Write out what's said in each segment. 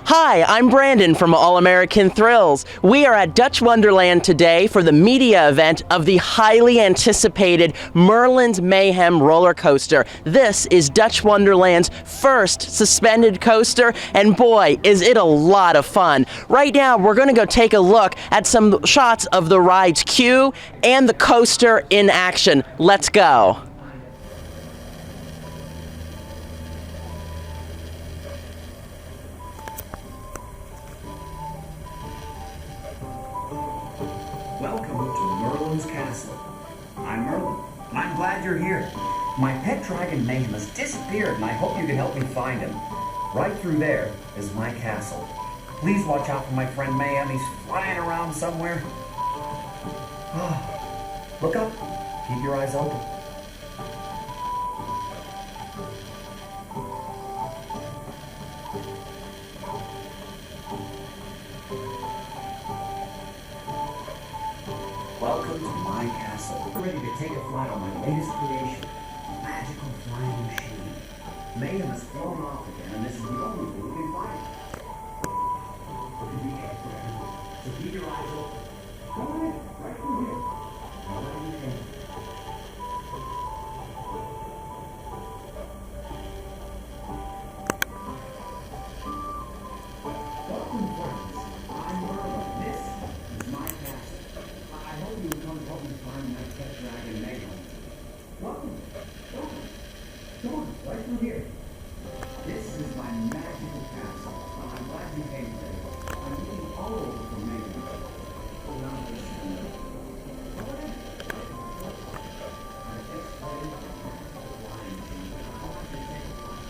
Hi, I'm Brandon from All American Thrills. We are at Dutch Wonderland today for the media event of the highly anticipated Merlin's Mayhem roller coaster. This is Dutch Wonderland's first suspended coaster, and boy, is it a lot of fun. Right now, we're going to go take a look at some shots of the ride's queue and the coaster in action. Let's go. Welcome to Merlin's Castle. I'm Merlin, and I'm glad you're here. My pet dragon Mayhem has disappeared, and I hope you can help me find him. Right through there is my castle. Please watch out for my friend Mayhem. He's flying around somewhere. Look up. Keep your eyes open. Welcome to my castle. We're ready to take a flight on my latest creation, a magical flying machine. Mayhem has flown off again, and this is the only thing we can find. It could be anywhere, so keep your eyes open. Go ahead, right through here. Right in here. Welcome, friends. I'm Merlin. This is my castle. I hope you will come help me find my pet dragon Mayhem. Welcome. Come on, right through here. This is my magical castle. I'm glad you came today. I'm looking all over for Mayhem. Now this go ahead. I'm just ready to fly into you. I want you to take a flight.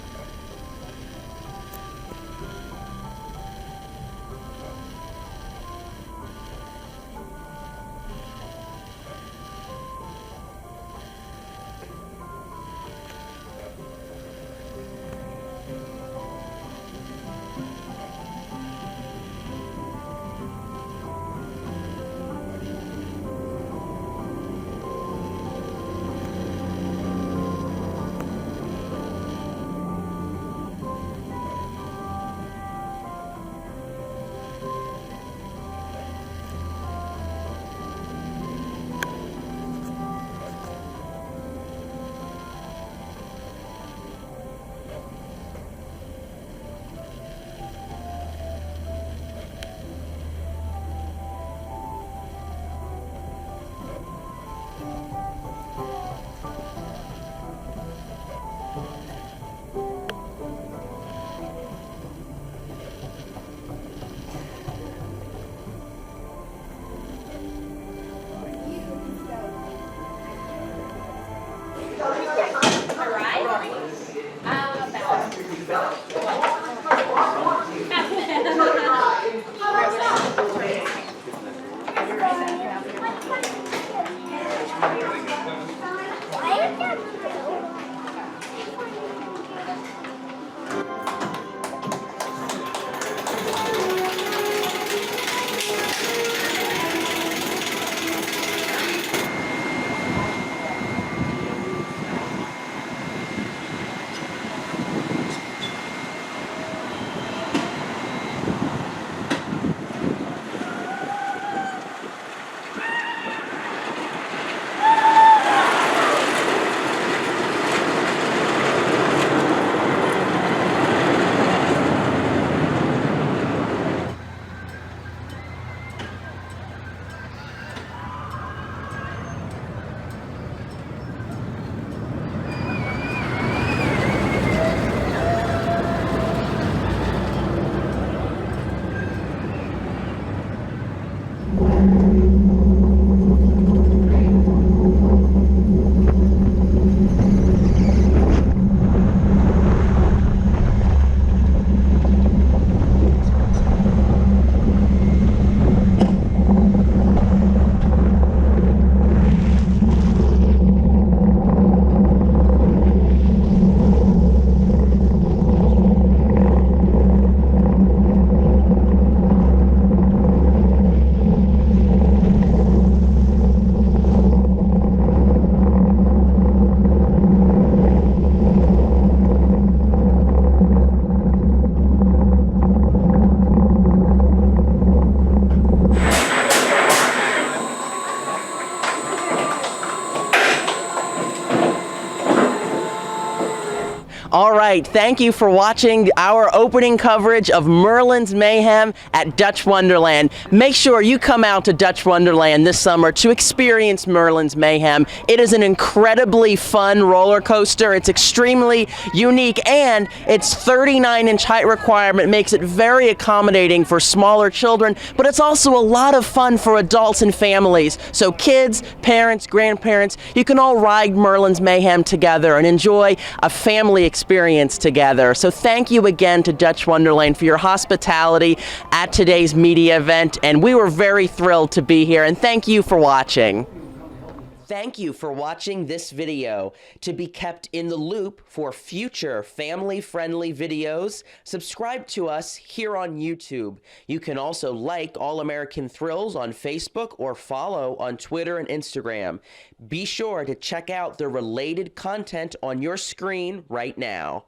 All right, thank you for watching our opening coverage of Merlin's Mayhem at Dutch Wonderland. Make sure you come out to Dutch Wonderland this summer to experience Merlin's Mayhem. It is an incredibly fun roller coaster. It's extremely unique, and its 39-inch height requirement makes it very accommodating for smaller children, but it's also a lot of fun for adults and families. So kids, parents, grandparents, you can all ride Merlin's Mayhem together and enjoy a family experience together. So thank you again to Dutch Wonderland for your hospitality at today's media event, and we were very thrilled to be here, and thank you for watching. Thank you for watching this video. To be kept in the loop for future family-friendly videos, subscribe to us here on YouTube. You can also like All American Thrills on Facebook or follow on Twitter and Instagram. Be sure to check out the related content on your screen right now.